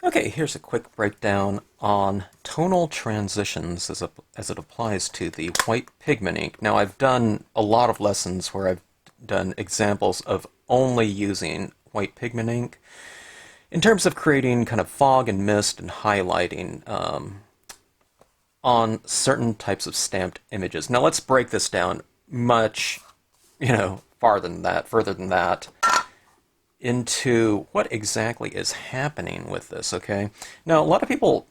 Okay, here's a quick breakdown on tonal transitions as it applies to the white pigment ink. Now, I've done a lot of lessons where I've done examples of only using white pigment ink in terms of creating kind of fog and mist and highlighting on certain types of stamped images. Now, let's break this down much, further than that, into what exactly is happening with this, okay? Now, a lot of people,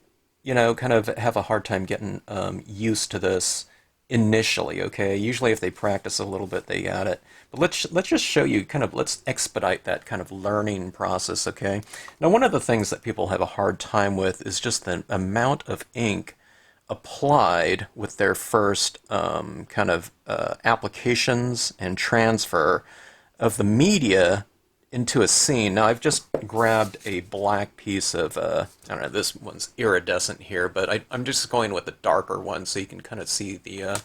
kind of have a hard time getting used to this initially, okay? Usually if they practice a little bit, they got it. But let's just show you, let's expedite that kind of learning process, okay? Now, one of the things that people have a hard time with is just the amount of ink applied with their first applications and transfer of the media into a scene. Now I've just grabbed a black piece of, I don't know, this one's iridescent here, but I'm just going with the darker one so you can kind of see the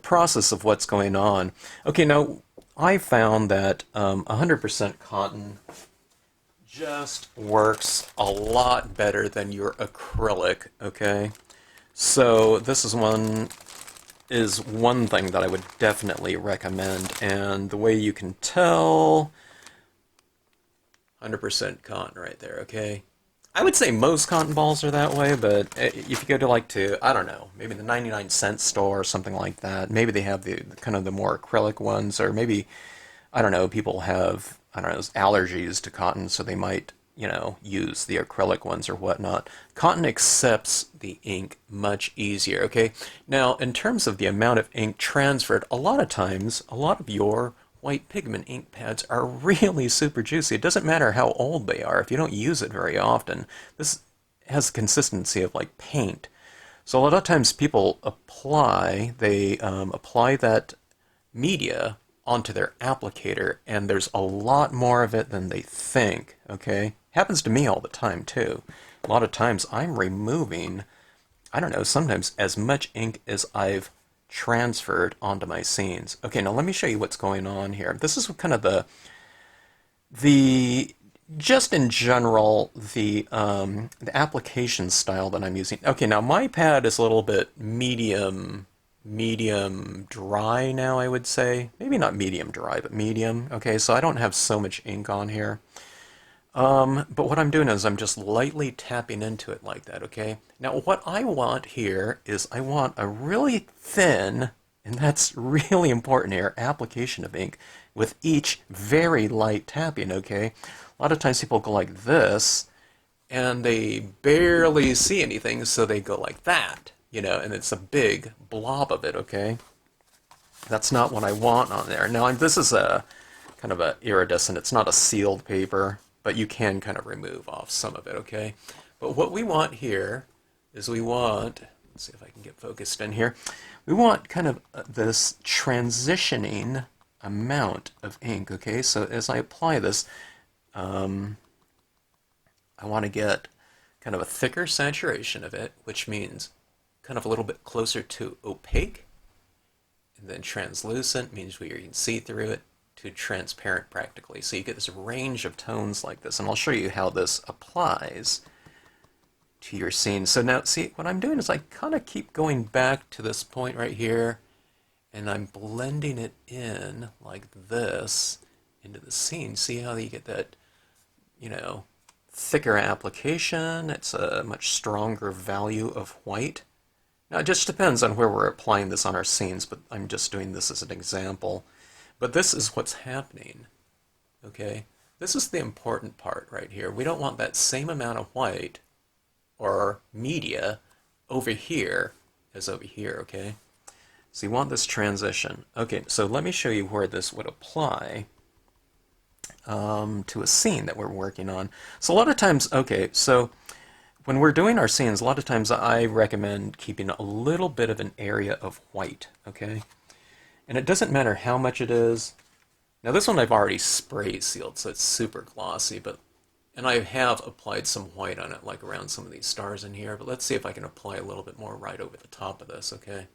process of what's going on. Okay, now I found that 100% cotton just works a lot better than your acrylic, okay? So this is one thing that I would definitely recommend, and the way you can tell, 100% cotton right there, okay? I would say most cotton balls are that way, but if you go to I don't know, maybe the 99-cent store or something like that, maybe they have the kind of the more acrylic ones, or maybe, I don't know, people have, I don't know, allergies to cotton, so they might, use the acrylic ones or whatnot. Cotton accepts the ink much easier, okay? Now, in terms of the amount of ink transferred, a lot of times, a lot of your white pigment ink pads are really super juicy. It doesn't matter how old they are if you don't use it very often. This has consistency of like paint. So a lot of times people apply that media onto their applicator, and there's a lot more of it than they think, okay? Happens to me all the time too. A lot of times I'm removing, I don't know, sometimes as much ink as I've transferred onto my scenes. Okay, now let me show you what's going on here. This is kind of the just in general the application style that I'm using. Okay, now my pad is a little bit medium dry now, I would say. Maybe not medium dry, but medium. Okay, so I don't have so much ink on here. But what I'm doing is I'm just lightly tapping into it like that, okay? Now what I want here is I want a really thin, and that's really important here, application of ink with each very light tapping, okay? A lot of times people go like this, and they barely see anything, so they go like that, and it's a big blob of it, okay? That's not what I want on there. Now, this is a kind of a iridescent, it's not a sealed paper, but you can kind of remove off some of it, okay? But what we want here is let's see if I can get focused in here, we want kind of this transitioning amount of ink, okay? So as I apply this, I want to get kind of a thicker saturation of it, which means kind of a little bit closer to opaque, and then translucent means where you can see through it, to transparent practically. So you get this range of tones like this, and I'll show you how this applies to your scene. So now, see, what I'm doing is I kind of keep going back to this point right here, and I'm blending it in like this into the scene. See how you get that, thicker application? It's a much stronger value of white. Now, it just depends on where we're applying this on our scenes, but I'm just doing this as an example. But this is what's happening, okay? This is the important part right here. We don't want that same amount of white or media over here as over here, okay? So you want this transition. Okay, so let me show you where this would apply to a scene that we're working on. So a lot of times, okay, so when we're doing our scenes, a lot of times I recommend keeping a little bit of an area of white, okay? And it doesn't matter how much it is. Now this one I've already spray sealed, so it's super glossy, and I have applied some white on it, like around some of these stars in here, but let's see if I can apply a little bit more right over the top of this, okay?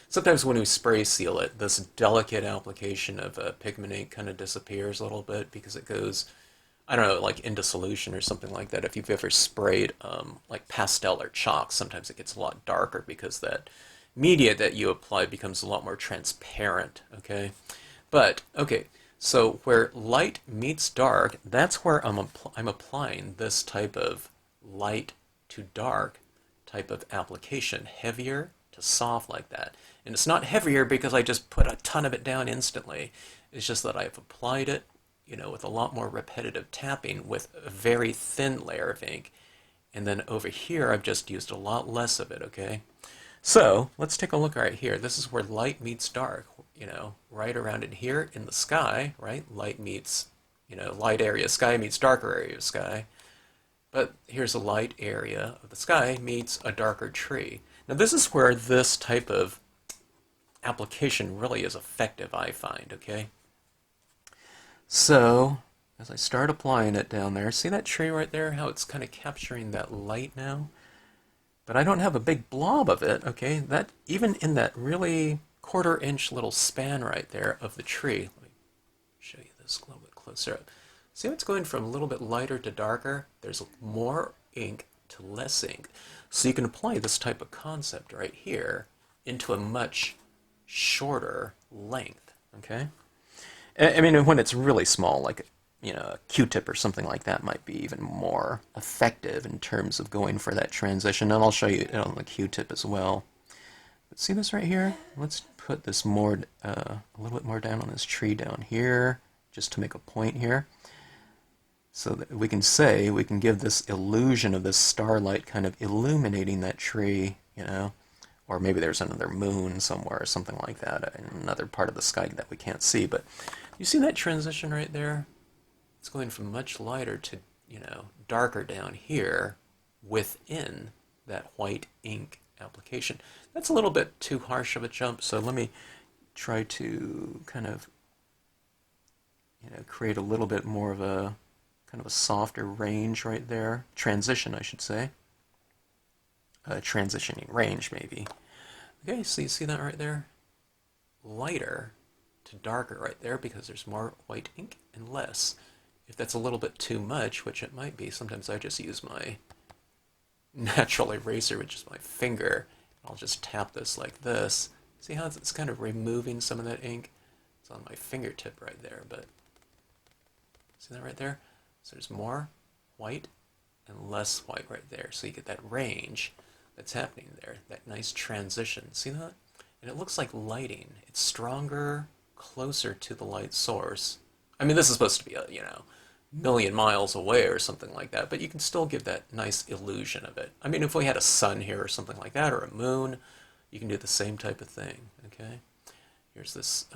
Sometimes when we spray seal it, this delicate application of pigment ink kind of disappears a little bit because it goes I don't know, like into solution or something like that. If you've ever sprayed like pastel or chalk, sometimes it gets a lot darker because that media that you apply becomes a lot more transparent, okay? But, okay, so where light meets dark, that's where I'm applying this type of light to dark type of application, heavier to soft like that. And it's not heavier because I just put a ton of it down instantly. It's just that I've applied it, you know, with a lot more repetitive tapping with a very thin layer of ink. And then over here, I've just used a lot less of it, okay? So let's take a look right here. This is where light meets dark, you know, right around in here in the sky, right? Light meets, you know, light area of sky meets darker area of sky. But here's a light area of the sky meets a darker tree. Now this is where this type of application really is effective, I find, okay? So as I start applying it down there, see that tree right there, how it's kind of capturing that light now? But I don't have a big blob of it, okay? That even in that really quarter-inch little span right there of the tree. Let me show you this a little bit closer up. See how it's going from a little bit lighter to darker? There's more ink to less ink. So you can apply this type of concept right here into a much shorter length, okay? I mean, when it's really small, like, you know, a Q-tip or something like that might be even more effective in terms of going for that transition. And I'll show you it on the Q-tip as well. But see this right here? Let's put this more, a little bit more down on this tree down here, just to make a point here. So that we can say, we can give this illusion of this starlight kind of illuminating that tree, you know, or maybe there's another moon somewhere or something like that in another part of the sky that we can't see. But you see that transition right there? It's going from much lighter to, you know, darker down here within that white ink application. That's a little bit too harsh of a jump, so let me try to kind of, you know, create a little bit more of a kind of a softer range right there. Transition, I should say. Transitioning range, maybe. Okay, so you see that right there? Lighter to darker right there because there's more white ink and less. If that's a little bit too much, which it might be, sometimes I just use my natural eraser, which is my finger. I'll just tap this like this. See how it's kind of removing some of that ink? It's on my fingertip right there, but see that right there? So there's more white and less white right there. So you get that range that's happening there, that nice transition. See that? And it looks like lighting. It's stronger, closer to the light source. I mean, this is supposed to be a, you know, million miles away or something like that, but you can still give that nice illusion of it. I mean, if we had a sun here or something like that, or a moon, you can do the same type of thing, okay? Here's this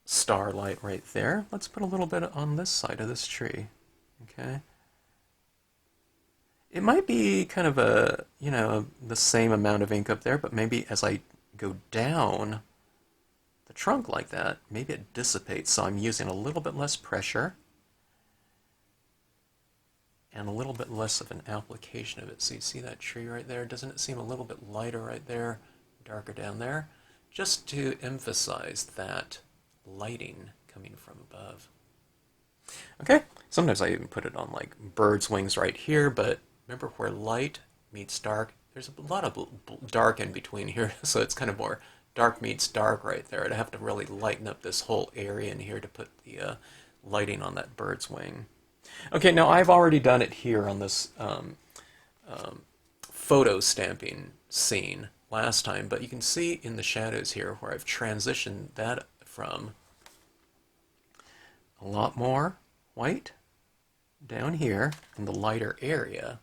starlight right there. Let's put a little bit on this side of this tree, okay? It might be kind of a, you know, the same amount of ink up there, but maybe as I go down the trunk like that, maybe it dissipates, so I'm using a little bit less pressure and a little bit less of an application of it. So you see that tree right there? Doesn't it seem a little bit lighter right there, darker down there? Just to emphasize that lighting coming from above. Okay, sometimes I even put it on like bird's wings right here, but remember where light meets dark? There's a lot of dark in between here, so it's kind of more dark meets dark right there. I'd have to really lighten up this whole area in here to put the lighting on that bird's wing. Okay, now I've already done it here on this photo stamping scene last time, but you can see in the shadows here where I've transitioned that from a lot more white down here in the lighter area,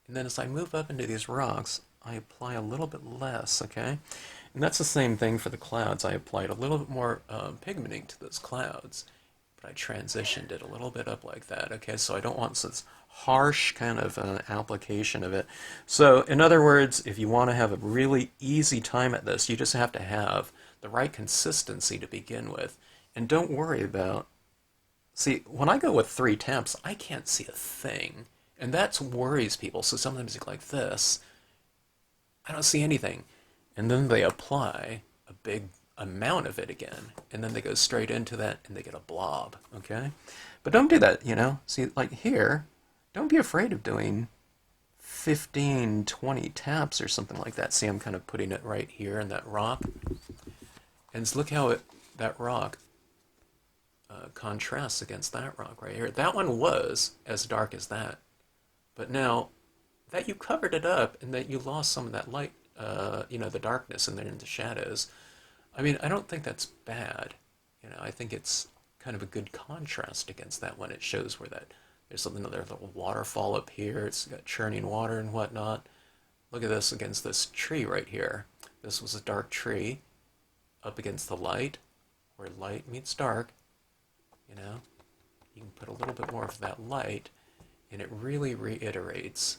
and then as I move up into these rocks, I apply a little bit less, okay? And that's the same thing for the clouds. I applied a little bit more pigmenting to those clouds, but I transitioned it a little bit up like that, okay? So I don't want this harsh kind of application of it. So in other words, if you want to have a really easy time at this, you just have to have the right consistency to begin with. And don't worry about, see, when I go with 3 taps, I can't see a thing. And that worries people. So sometimes you go like this, I don't see anything. And then they apply a big amount of it again, and then they go straight into that and they get a blob, okay? But don't do that, you know? See, like here, don't be afraid of doing 15, 20 taps or something like that. See, I'm kind of putting it right here in that rock. And look how that rock contrasts against that rock right here. That one was as dark as that. But now that you covered it up and that you lost some of that light, the darkness and then into shadows, I mean, I don't think that's bad. You know, I think it's kind of a good contrast against that one. It shows where there's another little waterfall up here. It's got churning water and whatnot. Look at this against this tree right here. This was a dark tree up against the light, where light meets dark. You know, you can put a little bit more of that light, and it really reiterates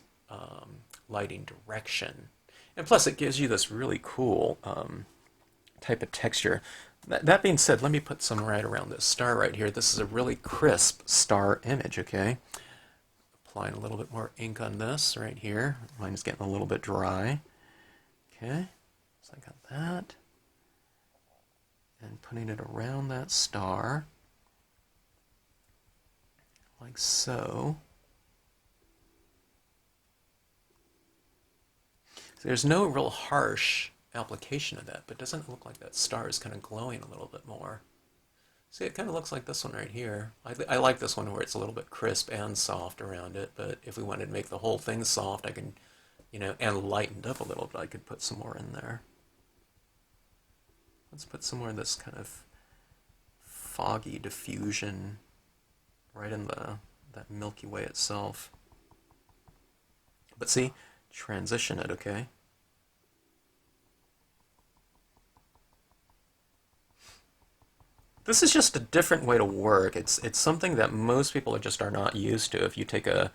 lighting direction. And plus, it gives you this really cool type of texture. That being said, let me put some right around this star right here. This is a really crisp star image, okay? Applying a little bit more ink on this right here. Mine is getting a little bit dry. Okay, so I got that. And putting it around that star, like so. So there's no real harsh application of that, but doesn't it look like that star is kind of glowing a little bit more? See, it kind of looks like this one right here. I like this one where it's a little bit crisp and soft around it, but if we wanted to make the whole thing soft, I can, and lightened up a little bit, I could put some more in there. Let's put some more of this kind of foggy diffusion right in that Milky Way itself. But see, transition it, okay? This is just a different way to work. It's something that most people are not used to. If you take an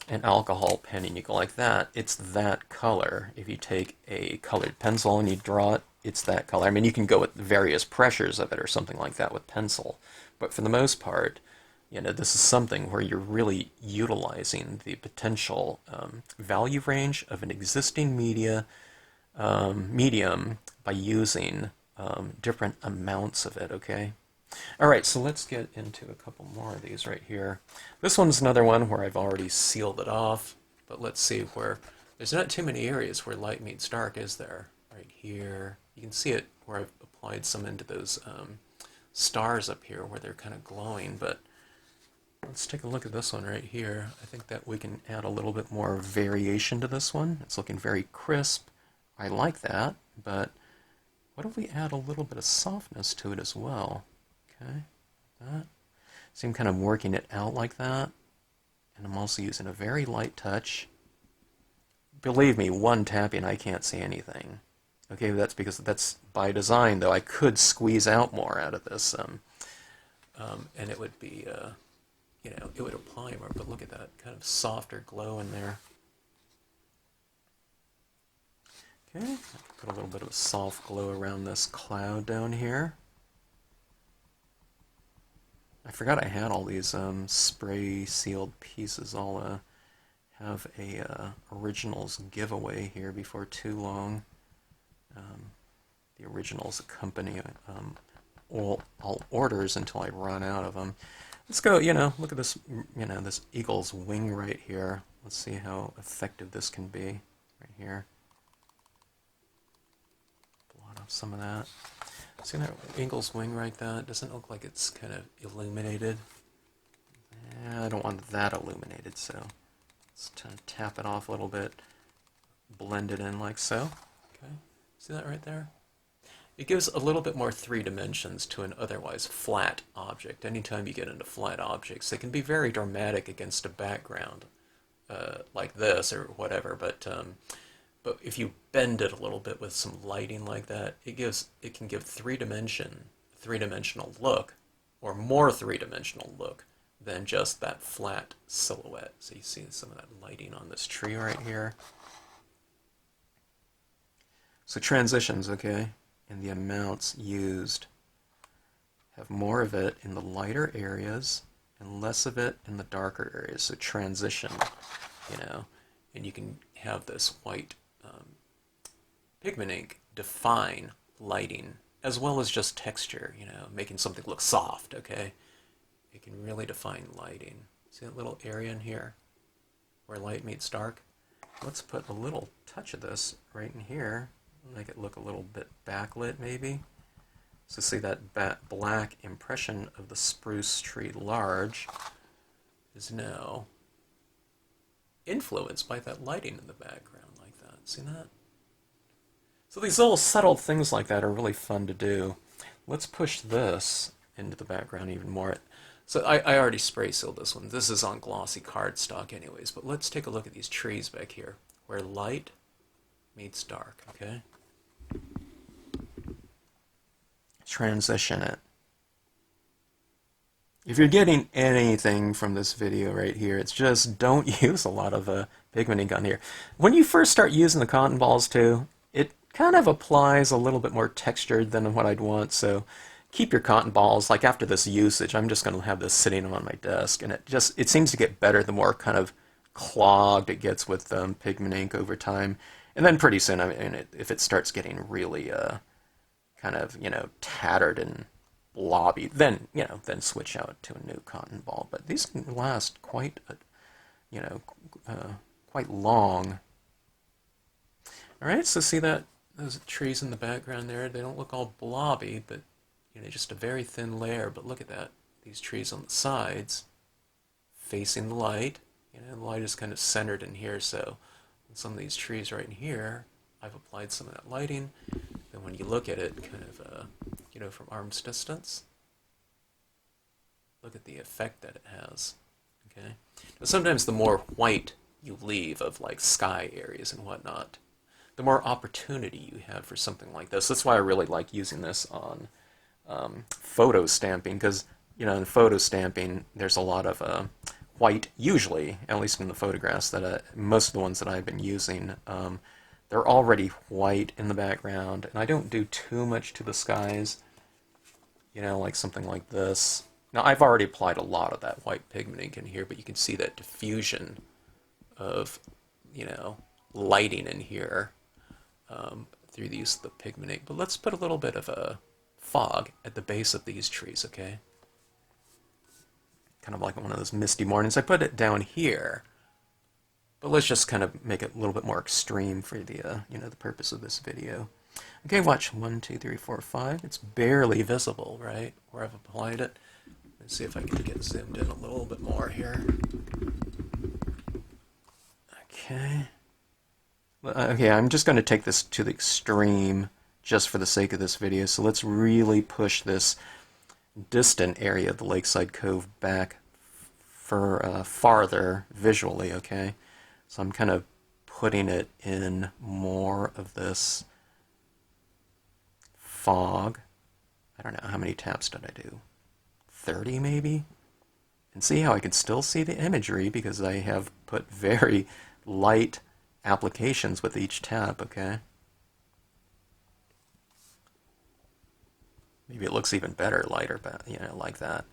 alcohol pen and you go like that, it's that color. If you take a colored pencil and you draw it, it's that color. I mean, you can go with various pressures of it or something like that with pencil. But for the most part, this is something where you're really utilizing the potential value range of an existing medium by using different amounts of it, okay? All right, so let's get into a couple more of these right here. This one's another one where I've already sealed it off, but let's see where there's not too many areas where light meets dark, is there? Right here. You can see it where I've applied some into those stars up here where they're kind of glowing, but let's take a look at this one right here. I think that we can add a little bit more variation to this one. It's looking very crisp. I like that, but what if we add a little bit of softness to it as well? Okay, that. See, I'm kind of working it out like that, and I'm also using a very light touch. Believe me, one tapping, I can't see anything. Okay, that's because that's by design, though. I could squeeze out more out of this, and it would be, it would apply more, but look at that kind of softer glow in there. Okay, put a little bit of a soft glow around this cloud down here. I forgot I had all these spray sealed pieces. I'll have a originals giveaway here before too long. The originals accompany all orders until I run out of them. Let's go, look at this, this eagle's wing right here. Let's see how effective this can be right here. Blot off some of that. See that eagle's wing right there? It doesn't look like it's kind of illuminated. I don't want that illuminated, so let's tap it off a little bit, blend it in like so. Okay, see that right there? It gives a little bit more 3 dimensions to an otherwise flat object. Anytime you get into flat objects, they can be very dramatic against a background like this or whatever, but if you bend it a little bit with some lighting like that, it can give 3-dimensional look, or more 3-dimensional look than just that flat silhouette. So you see some of that lighting on this tree right here. So transitions, okay, and the amounts used. Have more of it in the lighter areas and less of it in the darker areas. So transition, and you can have this white pigment ink define lighting as well as just texture, you know, making something look soft, okay? It can really define lighting. See that little area in here where light meets dark? Let's put a little touch of this right in here, make it look a little bit backlit maybe. So see that black impression of the spruce tree large is now influenced by that lighting in the background like that. See that? So these little subtle things like that are really fun to do. Let's push this into the background even more. So I already spray sealed this one. This is on glossy cardstock anyways, but let's take a look at these trees back here where light meets dark, okay? Transition it. If you're getting anything from this video right here, it's just don't use a lot of pigment ink on here. When you first start using the cotton balls too, it kind of applies a little bit more textured than what I'd want, so keep your cotton balls. Like after this usage, I'm just going to have this sitting on my desk, and it seems to get better the more kind of clogged it gets with pigment ink over time. And then pretty soon, I mean, if it starts getting really kind of, you know, tattered and blobby, then, you know, then switch out to a new cotton ball. But these can last quite, you know, quite long. All right, so see that those trees in the background there? They don't look all blobby, but, you know, just a very thin layer. But look at that. These trees on the sides facing the light. You know, the light is kind of centered in here, so on some of these trees right in here, I've applied some of that lighting. And when you look at it kind of, you know, from arm's distance, look at the effect that it has, okay? Now, sometimes the more white you leave of like sky areas and whatnot, the more opportunity you have for something like this. That's why I really like using this on photo stamping, because, you know, in photo stamping, there's a lot of white, usually, at least in the photographs, that most of the ones that I've been using, they're already white in the background, and I don't do too much to the skies, you know, like something like this. Now, I've already applied a lot of that white pigment ink in here, but you can see that diffusion of, you know, lighting in here through the use of the pigment ink. But let's put a little bit of a fog at the base of these trees, okay? Kind of like one of those misty mornings. I put it down here. But let's just kind of make it a little bit more extreme for the, you know, the purpose of this video. Okay, watch 1, 2, 3, 4, 5. It's barely visible, right, where I've applied it. Let's see if I can get zoomed in a little bit more here. Okay. Okay, I'm just going to take this to the extreme just for the sake of this video. So let's really push this distant area of the Lakeside Cove back for farther visually, okay? So I'm kind of putting it in more of this fog. I don't know, how many taps did I do? 30 maybe? And see how I can still see the imagery because I have put very light applications with each tap, okay? Maybe it looks even better, lighter, you know, like that.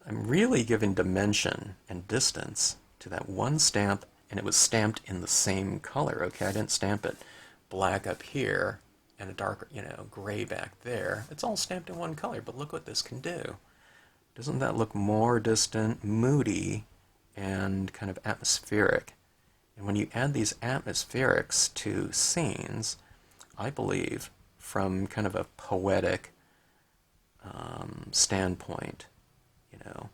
I'm really giving dimension and distance to that one stamp, and it was stamped in the same color, okay? I didn't stamp it black up here and a darker, you know, gray back there. It's all stamped in one color, but look what this can do. Doesn't that look more distant, moody, and kind of atmospheric? And when you add these atmospherics to scenes, I believe, from kind of a poetic standpoint, you know,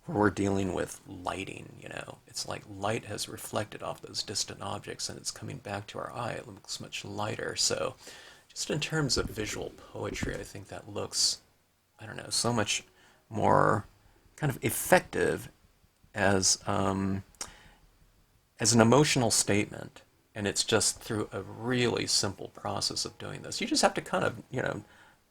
where we're dealing with lighting, you know, it's like light has reflected off those distant objects and it's coming back to our eye. It looks much lighter. So just in terms of visual poetry, I think that looks, I don't know, so much more kind of effective as an emotional statement. And it's just through a really simple process of doing this. You just have to kind of, you know,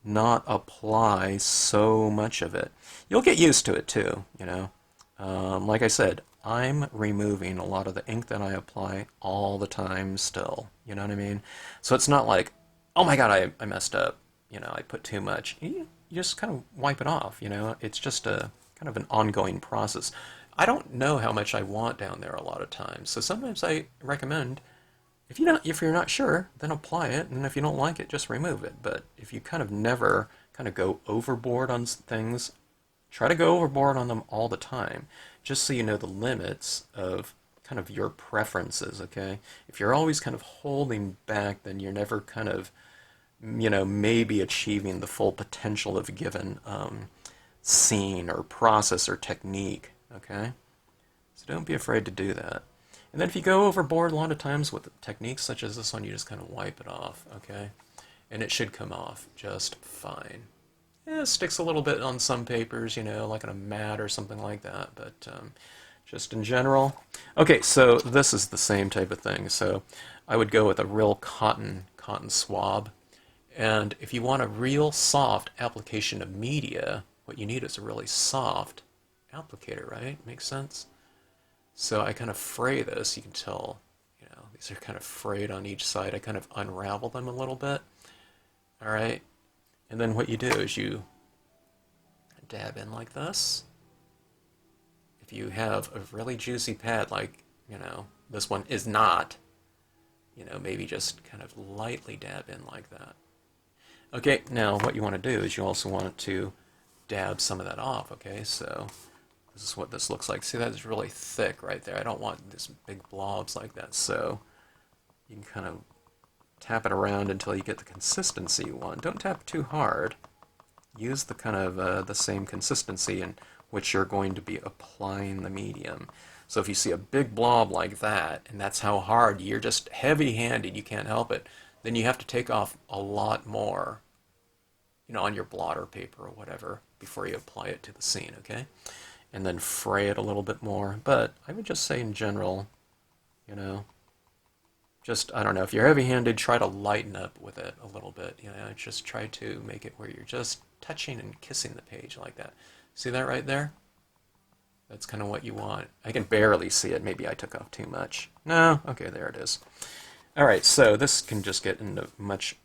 not apply so much of it. You'll get used to it too, you know. Like I said, I'm removing a lot of the ink that I apply all the time still, you know what I mean? So it's not like, oh my god, I messed up, you know, I put too much. You just kind of wipe it off, you know. It's just a kind of an ongoing process. I don't know how much I want down there a lot of times, so sometimes I recommend if you're not sure, then apply it, and if you don't like it, just remove it. But if you kind of never kind of go overboard on things, try to go overboard on them all the time, just so you know the limits of kind of your preferences, okay? If you're always kind of holding back, then you're never kind of, maybe achieving the full potential of a given scene or process or technique, okay? So don't be afraid to do that. And then if you go overboard a lot of times with techniques such as this one, you just kind of wipe it off, okay? And it should come off just fine. Yeah, it sticks a little bit on some papers, like on a mat or something like that, but just in general. Okay, so this is the same type of thing. So I would go with a real cotton swab. And if you want a real soft application of media, what you need is a really soft applicator, right? Makes sense? So I kind of fray this. You can tell, these are kind of frayed on each side. I kind of unravel them a little bit. All right. And then what you do is you dab in like this. If you have a really juicy pad like, this one is not, maybe just kind of lightly dab in like that. Okay, now what you want to do is you also want to dab some of that off, okay? So this is what this looks like. See, that is really thick right there. I don't want this big blobs like that. So you can kind of tap it around until you get the consistency you want. Don't tap too hard. Use the kind of the same consistency in which you're going to be applying the medium. So if you see a big blob like that, and that's how hard, you're just heavy-handed, you can't help it, then you have to take off a lot more, on your blotter paper or whatever before you apply it to the scene, okay? And then fray it a little bit more. But I would just say in general, just, I don't know, if you're heavy-handed, try to lighten up with it a little bit, just try to make it where you're just touching and kissing the page like that. See that right there? That's kind of what you want. I can barely see it. Maybe I took off too much. No? Okay, there it is. All right, so this can just get into much,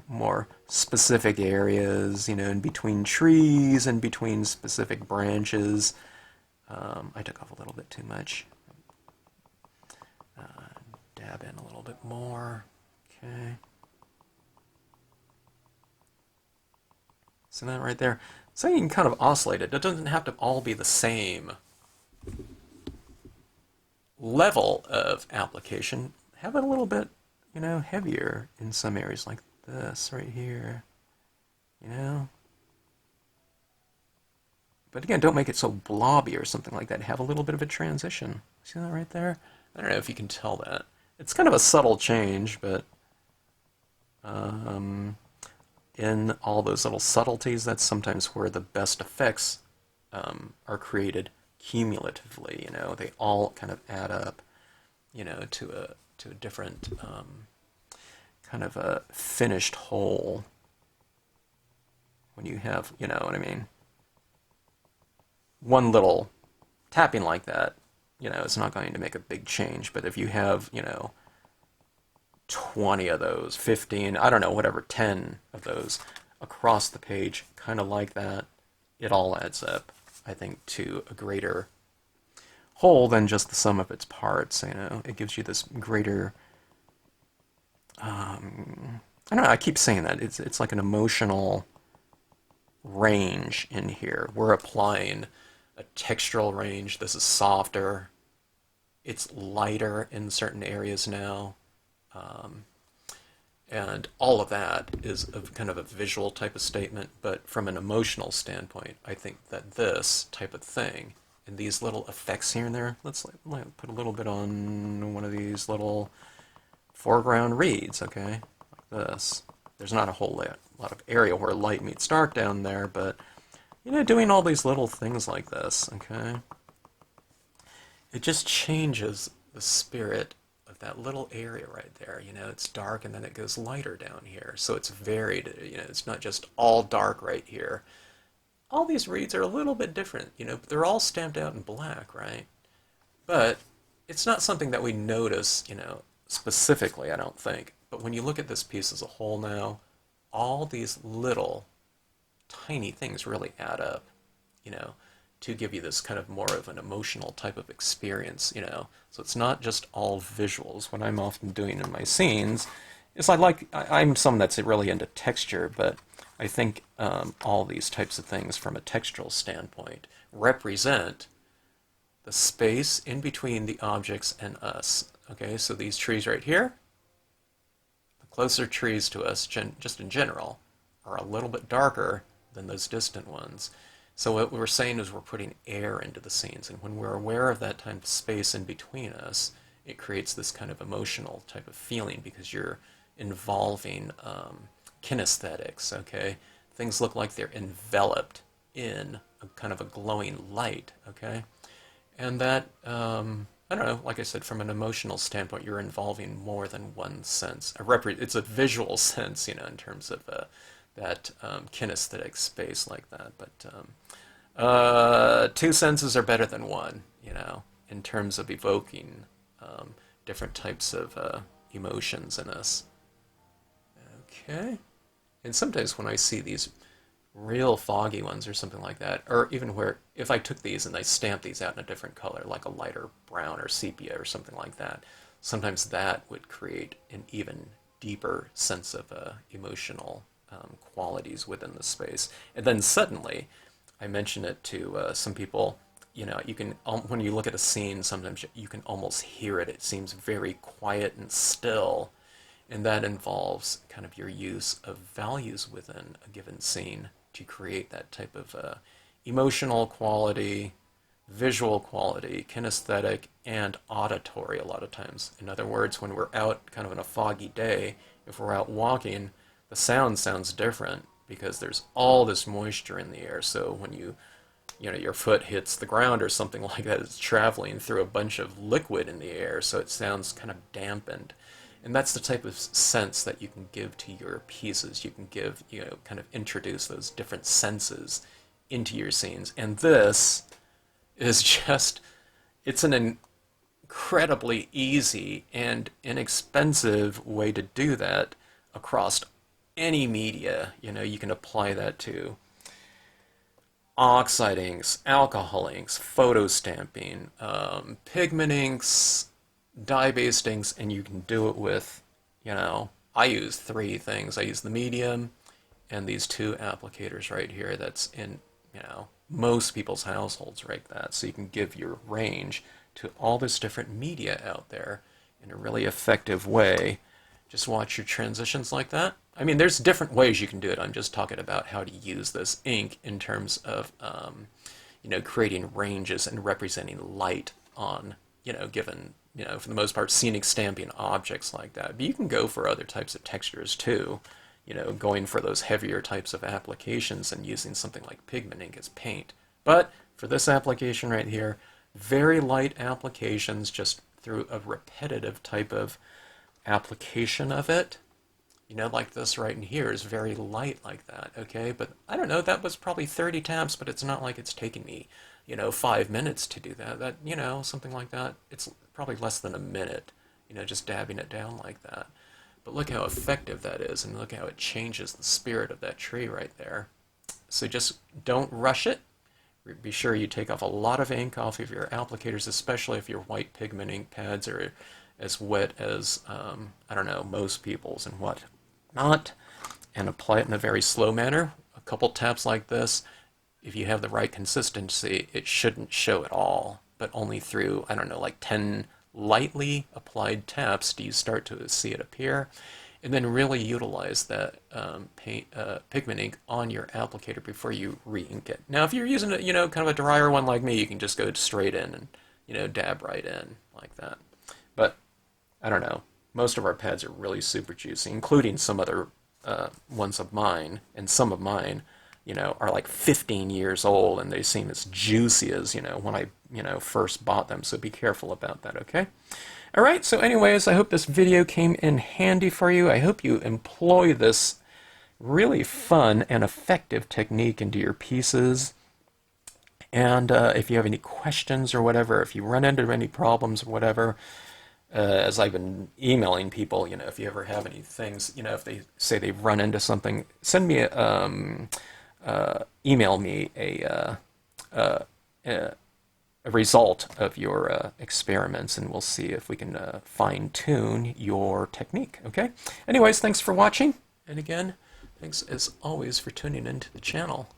more specific areas, in between trees and between specific branches. I took off a little bit too much. Dab in a little bit more. Okay. See that right there? So you can kind of oscillate it. It doesn't have to all be the same level of application. Have it a little bit, heavier in some areas like this right here, But again, don't make it so blobby or something like that. Have a little bit of a transition. See that right there? I don't know if you can tell that. It's kind of a subtle change, but in all those little subtleties, that's sometimes where the best effects are created cumulatively. They all kind of add up, to a different kind of a finished whole. When you have, you know what I mean? One little tapping like that, it's not going to make a big change. But if you have, 20 of those, 15, I don't know, whatever, 10 of those across the page, kind of like that, it all adds up, I think, to a greater whole than just the sum of its parts. It gives you this greater, I don't know, I keep saying that, it's like an emotional range in here. We're applying a textural range. This is softer. It's lighter in certain areas now. And all of that is kind of a visual type of statement, but from an emotional standpoint, I think that this type of thing, and these little effects here and there, let's put a little bit on one of these little foreground reeds, okay, like this. There's not a whole lot of area where light meets dark down there, but, doing all these little things like this, okay, it just changes the spirit that little area right there. It's dark and then it goes lighter down here. So it's varied. It's not just all dark right here. All these reeds are a little bit different. They're all stamped out in black, right? But it's not something that we notice, specifically, I don't think. But when you look at this piece as a whole now, all these little tiny things really add up. to give you this kind of more of an emotional type of experience, you know. So it's not just all visuals. What I'm often doing in my scenes is I'm someone that's really into texture, but I think all these types of things from a textural standpoint represent the space in between the objects and us. Okay, so these trees right here, the closer trees to us, just in general, are a little bit darker than those distant ones. So what we're saying is we're putting air into the scenes, and when we're aware of that type of space in between us, it creates this kind of emotional type of feeling because you're involving kinesthetics, okay? Things look like they're enveloped in a kind of a glowing light, okay? And that, I don't know, like I said, from an emotional standpoint, you're involving more than one sense. It's a visual sense, you know, in terms of that kinesthetic space like that. But two senses are better than one, you know, in terms of evoking different types of emotions in us. Okay. And sometimes when I see these real foggy ones or something like that, or even where if I took these and I stamped these out in a different color, like a lighter brown or sepia or something like that, sometimes that would create an even deeper sense of emotional qualities within the space. And then suddenly, I mention it to some people, you know, you can, when you look at a scene, sometimes you can almost hear it. It seems very quiet and still, and that involves kind of your use of values within a given scene to create that type of emotional quality, visual quality, kinesthetic, and auditory a lot of times. In other words, when we're out kind of on a foggy day, if we're out walking, the sound sounds different because there's all this moisture in the air. So when you know, your foot hits the ground or something like that, it's traveling through a bunch of liquid in the air, so it sounds kind of dampened. And that's the type of sense that you can give to your pieces. You can give, you know, kind of introduce those different senses into your scenes. And this is just, it's an incredibly easy and inexpensive way to do that across any media. You know, you can apply that to oxide inks, alcohol inks, photo stamping, pigment inks, dye-based inks, and you can do it with, you know, I use three things. I use the medium and these two applicators right here that's in, you know, most people's households right that. So you can give your range to all this different media out there in a really effective way. Just watch your transitions like that. I mean, there's different ways you can do it. I'm just talking about how to use this ink in terms of, you know, creating ranges and representing light on, you know, given, you know, for the most part, scenic stamping objects like that. But you can go for other types of textures too, you know, going for those heavier types of applications and using something like pigment ink as paint. But for this application right here, very light applications just through a repetitive type of application of it. You know, like this right in here is very light like that, okay? But I don't know, that was probably 30 taps, but it's not like it's taking me, you know, 5 minutes to do that. That, you know, something like that, it's probably less than a minute, you know, just dabbing it down like that. But look how effective that is, and look how it changes the spirit of that tree right there. So just don't rush it. Be sure you take off a lot of ink off of your applicators, especially if your white pigment ink pads are as wet as, I don't know, most people's and what not, and apply it in a very slow manner. A couple taps like this, if you have the right consistency, it shouldn't show at all, but only through, I don't know, like 10 lightly applied taps do you start to see it appear, and then really utilize that pigment ink on your applicator before you re-ink it. Now, if you're using a, you know, kind of a drier one like me, you can just go straight in and, you know, dab right in like that. But I don't know. Most of our pads are really super juicy, including some other ones of mine, and some of mine, you know, are like 15 years old, and they seem as juicy as, you know, when I, you know, first bought them. So be careful about that, okay? All right. So, anyways, I hope this video came in handy for you. I hope you employ this really fun and effective technique into your pieces. And if you have any questions or whatever, if you run into any problems or whatever, as I've been emailing people, you know, if you ever have any things, you know, if they say they've run into something, send me email me a result of your experiments, and we'll see if we can fine-tune your technique, okay? Anyways, thanks for watching, and again, thanks as always for tuning into the channel.